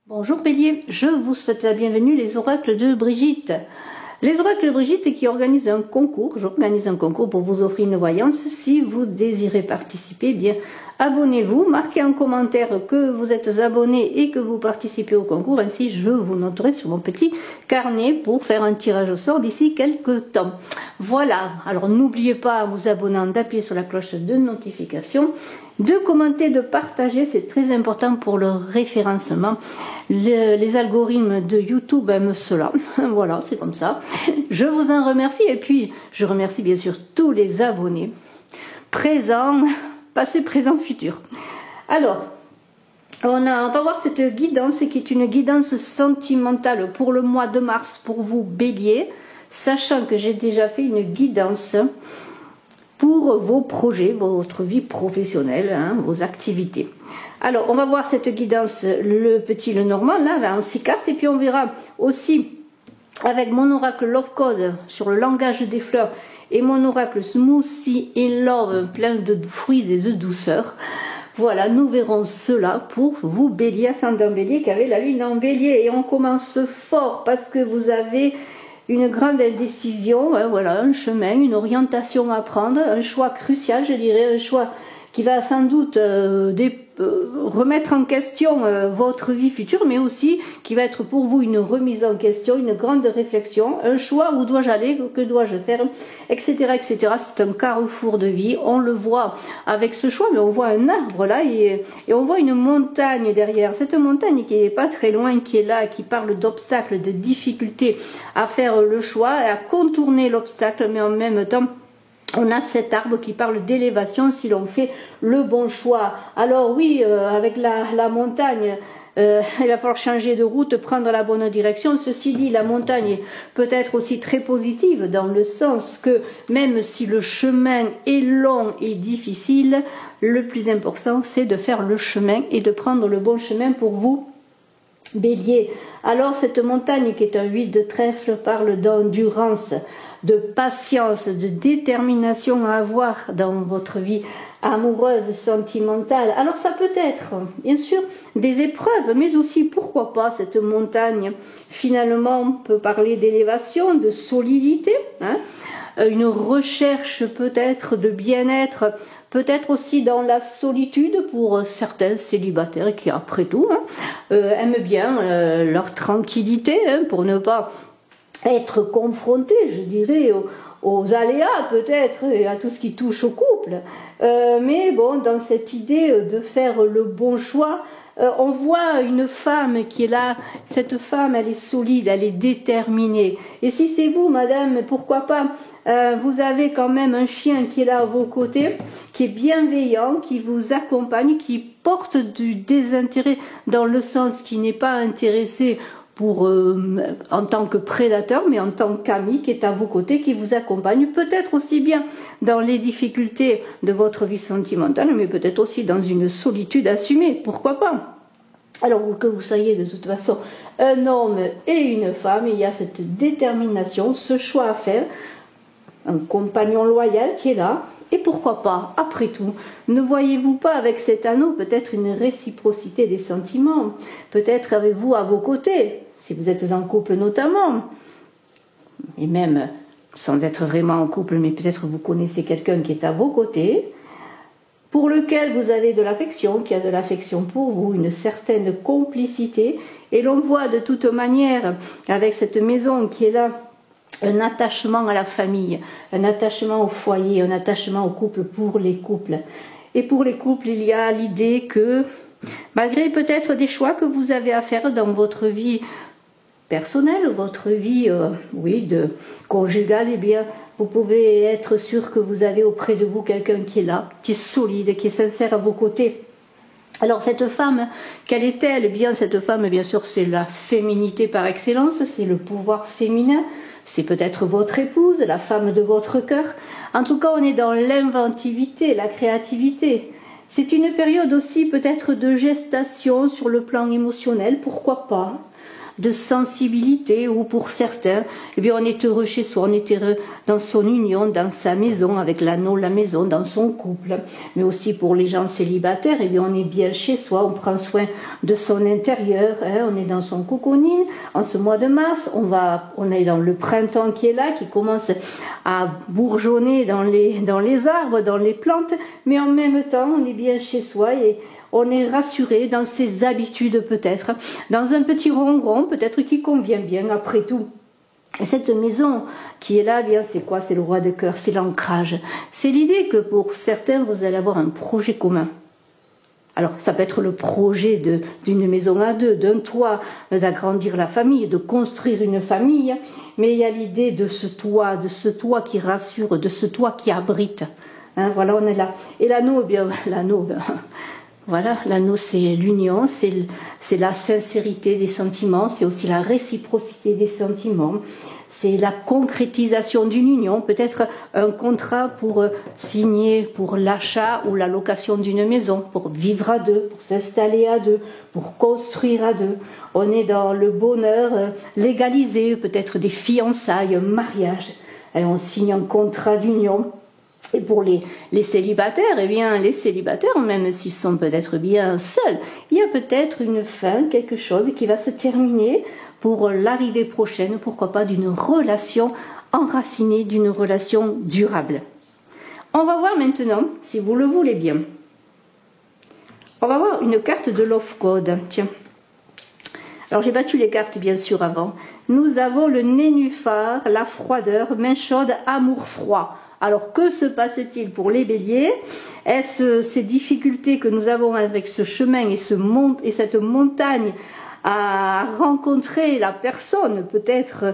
Bonjour Bélier, je vous souhaite la bienvenue les oracles de Brigitte. Les oracles de Brigitte qui organisent un concours, j'organise un concours pour vous offrir une voyance. Si vous désirez participer, bien abonnez-vous, marquez en commentaire que vous êtes abonné et que vous participez au concours, ainsi je vous noterai sur mon petit carnet pour faire un tirage au sort d'ici quelques temps. Voilà, alors n'oubliez pas en vous abonnant d'appuyer sur la cloche de notification, de commenter, de partager, c'est très important pour le référencement. Les algorithmes de YouTube aiment cela, voilà, c'est comme ça. Je vous en remercie et puis je remercie bien sûr tous les abonnés, présents, passé, présent, futur. Alors, on va voir cette guidance qui est une guidance sentimentale pour le mois de mars pour vous Bélier, sachant que j'ai déjà fait une guidance pour vos projets, votre vie professionnelle, vos activités. Alors, on va voir cette guidance, le petit, le normal, là, en 6 cartes, et puis on verra aussi avec mon oracle Love Code sur le langage des fleurs et mon oracle Smoothie et Love, plein de fruits et de douceur. Voilà, nous verrons cela pour vous Bélier, ascendant Bélier, qui avait la lune en Bélier. Et on commence fort parce que vous avez une grande indécision, voilà, un chemin, une orientation à prendre, un choix crucial, je dirais, un choix qui va sans doute remettre en question votre vie future, mais aussi qui va être pour vous une remise en question, une grande réflexion, un choix, où dois-je aller, que dois-je faire, etc. etc. C'est un carrefour de vie, on le voit avec ce choix, mais on voit un arbre là, et on voit une montagne derrière. Cette montagne qui n'est pas très loin, qui est là, qui parle d'obstacles, de difficultés à faire le choix, et à contourner l'obstacle, mais en même temps, on a cet arbre qui parle d'élévation si l'on fait le bon choix. Alors oui, avec la montagne, il va falloir changer de route, prendre la bonne direction. Ceci dit, la montagne peut être aussi très positive dans le sens que même si le chemin est long et difficile, le plus important c'est de faire le chemin et de prendre le bon chemin pour vous. Bélier. Alors cette montagne qui est un 8 de trèfle parle d'endurance, de patience, de détermination à avoir dans votre vie amoureuse, sentimentale. Alors ça peut être, bien sûr, des épreuves, mais aussi, pourquoi pas, cette montagne, finalement, peut parler d'élévation, de solidité, une recherche peut-être de bien-être, peut-être aussi dans la solitude pour certains célibataires qui, après tout, aiment bien leur tranquillité, pour ne pas être confrontés, je dirais, aux aléas peut-être et à tout ce qui touche au couple. Mais bon, dans cette idée de faire le bon choix, on voit une femme qui est là. Cette femme, elle est solide, elle est déterminée. Et si c'est vous, madame, pourquoi pas, vous avez quand même un chien qui est là à vos côtés, qui est bienveillant, qui vous accompagne, qui porte du désintérêt dans le sens qui n'est pas intéressé en tant que prédateur, mais en tant qu'ami qui est à vos côtés, qui vous accompagne, peut-être aussi bien dans les difficultés de votre vie sentimentale, mais peut-être aussi dans une solitude assumée, pourquoi pas. Alors que vous soyez de toute façon un homme et une femme, il y a cette détermination, ce choix à faire, un compagnon loyal qui est là, et pourquoi pas, après tout, ne voyez-vous pas avec cet anneau peut-être une réciprocité des sentiments, peut-être avez-vous à vos côtés, si vous êtes en couple notamment, et même sans être vraiment en couple, mais peut-être vous connaissez quelqu'un qui est à vos côtés, pour lequel vous avez de l'affection, qui a de l'affection pour vous, une certaine complicité, et l'on voit de toute manière, avec cette maison qui est là, un attachement à la famille, un attachement au foyer, un attachement au couple pour les couples. Et pour les couples, il y a l'idée que, malgré peut-être des choix que vous avez à faire dans votre vie personnelle, votre vie, de conjugale, eh bien, vous pouvez être sûr que vous avez auprès de vous quelqu'un qui est là, qui est solide, qui est sincère à vos côtés. Alors cette femme, quelle est-elle? Eh bien, cette femme, bien sûr, c'est la féminité par excellence, c'est le pouvoir féminin. C'est peut-être votre épouse, la femme de votre cœur. En tout cas, on est dans l'inventivité, la créativité. C'est une période aussi peut-être de gestation sur le plan émotionnel, pourquoi pas. de sensibilité, ou pour certains, eh bien, on est heureux chez soi, on est heureux dans son union, dans sa maison, avec l'anneau, la maison, dans son couple. Mais aussi pour les gens célibataires, eh bien, on est bien chez soi, on prend soin de son intérieur, hein, on est dans son cocooning. En ce mois de mars, on est dans le printemps qui est là, qui commence à bourgeonner dans les arbres, dans les plantes, mais en même temps, on est bien chez soi et on est rassuré dans ses habitudes peut-être, dans un petit ronron peut-être qui convient bien après tout. Et cette maison qui est là, bien, c'est quoi? C'est le roi de cœur, c'est l'ancrage. C'est l'idée que pour certains, vous allez avoir un projet commun. Alors, ça peut être le projet d'une maison à deux, d'un toit, d'agrandir la famille, de construire une famille, mais il y a l'idée de ce toit qui rassure, de ce toit qui abrite. Hein, voilà, on est là. Et l'anneau, bien, voilà, l'anneau, c'est l'union, c'est la sincérité des sentiments, c'est aussi la réciprocité des sentiments, c'est la concrétisation d'une union, peut-être un contrat pour signer pour l'achat ou la location d'une maison, pour vivre à deux, pour s'installer à deux, pour construire à deux. On est dans le bonheur légalisé, peut-être des fiançailles, un mariage, et on signe un contrat d'union. Et pour les célibataires, eh bien, les célibataires, même s'ils sont peut-être bien seuls, il y a peut-être une fin, quelque chose qui va se terminer pour l'arrivée prochaine, pourquoi pas, d'une relation enracinée, d'une relation durable. On va voir maintenant, si vous le voulez bien, on va voir une carte de Love Code. Tiens. Alors j'ai battu les cartes bien sûr avant. Nous avons le nénuphar, la froideur, main chaude, amour froid. Alors, que se passe-t-il pour les béliers? Est-ce ces difficultés que nous avons avec ce chemin et cette montagne à rencontrer la personne, peut-être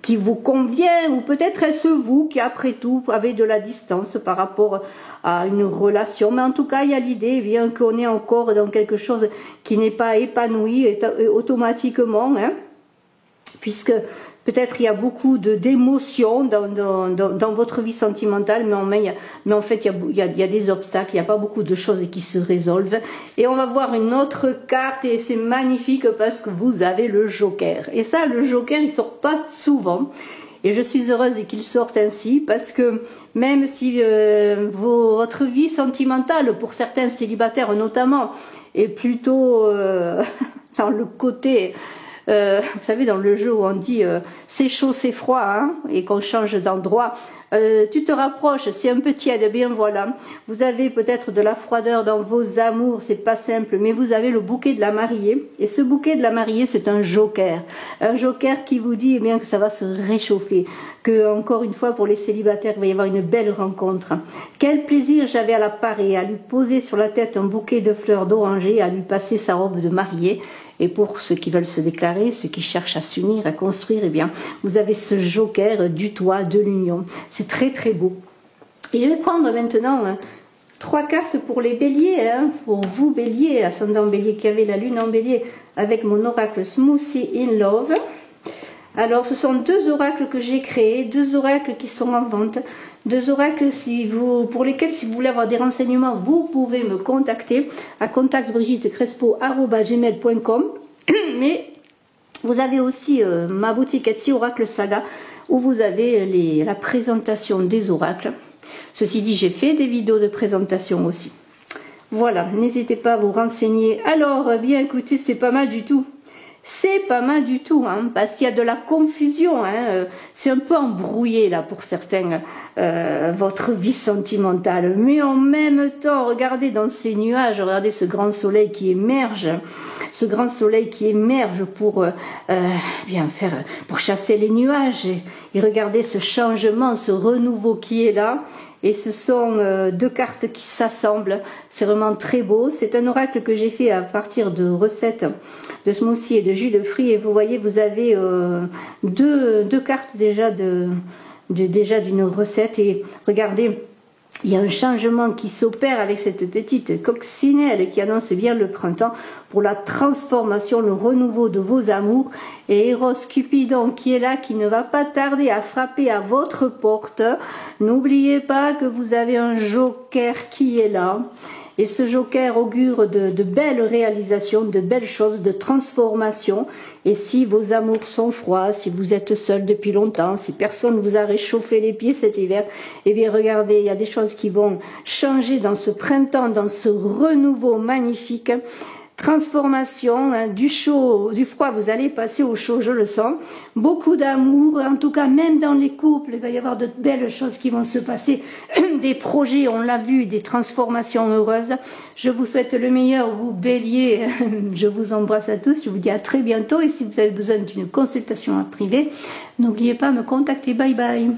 qui vous convient, ou peut-être est-ce vous qui, après tout, avez de la distance par rapport à une relation? Mais en tout cas, il y a l'idée bien qu'on est encore dans quelque chose qui n'est pas épanoui automatiquement, hein, puisque peut-être il y a beaucoup d'émotions dans votre vie sentimentale, mais en fait il y a des obstacles, il n'y a pas beaucoup de choses qui se résolvent. Et on va voir une autre carte et c'est magnifique parce que vous avez le Joker. Et ça, le Joker, il sort pas souvent. Et je suis heureuse qu'il sorte ainsi parce que même si votre vie sentimentale, pour certains célibataires notamment, est plutôt dans le côté... vous savez, dans le jeu où on dit c'est chaud, c'est froid, hein, et qu'on change d'endroit, tu te rapproches, c'est un peu tiède, bien voilà. Vous avez peut-être de la froideur dans vos amours, c'est pas simple, mais vous avez le bouquet de la mariée, et ce bouquet de la mariée, c'est un joker qui vous dit eh bien, que ça va se réchauffer, que encore une fois pour les célibataires, il va y avoir une belle rencontre. Quel plaisir j'avais à la parer, à lui poser sur la tête un bouquet de fleurs d'oranger, à lui passer sa robe de mariée. Et pour ceux qui veulent se déclarer, ceux qui cherchent à s'unir, à construire, eh bien, vous avez ce joker du toit, de l'union. C'est très très beau. Et je vais prendre maintenant 3 cartes pour les béliers, hein, pour vous béliers, ascendant bélier qui avez la lune en bélier, avec mon oracle Smoothie in Love. Alors ce sont 2 oracles que j'ai créés, 2 oracles qui sont en vente, 2 oracles pour lesquels si vous voulez avoir des renseignements, vous pouvez me contacter à contactbrigitte.crespo@gmail.com. Mais vous avez aussi ma boutique Etsy Oracle Saga où vous avez la présentation des oracles. Ceci dit, j'ai fait des vidéos de présentation aussi. Voilà, n'hésitez pas à vous renseigner. Alors, bien écoutez, c'est pas mal du tout. C'est pas mal du tout, hein, parce qu'il y a de la confusion, hein, c'est un peu embrouillé là pour certains, votre vie sentimentale. Mais en même temps, regardez dans ces nuages, regardez ce grand soleil qui émerge, pour pour chasser les nuages. Et regardez ce changement, ce renouveau qui est là. Et ce sont 2 cartes qui s'assemblent. C'est vraiment très beau. C'est un oracle que j'ai fait à partir de recettes de smoothie et de jus de fruits. Et vous voyez, vous avez deux cartes déjà d'une recette. Et regardez, il y a un changement qui s'opère avec cette petite coccinelle qui annonce bien le printemps pour la transformation, le renouveau de vos amours. Et Eros Cupidon qui est là, qui ne va pas tarder à frapper à votre porte. N'oubliez pas que vous avez un joker qui est là Et ce joker augure de belles réalisations, de belles choses, de transformations. Et si vos amours sont froids, si vous êtes seul depuis longtemps, si personne ne vous a réchauffé les pieds cet hiver, eh bien regardez, il y a des choses qui vont changer dans ce printemps, dans ce renouveau magnifique. Transformation, hein, du chaud, du froid, vous allez passer au chaud, je le sens. Beaucoup d'amour, en tout cas même dans les couples, il va y avoir de belles choses qui vont se passer. Des projets, on l'a vu, des transformations heureuses. Je vous souhaite le meilleur, vous béliers. Je vous embrasse à tous, je vous dis à très bientôt. Et si vous avez besoin d'une consultation en privé, n'oubliez pas de me contacter. Bye bye.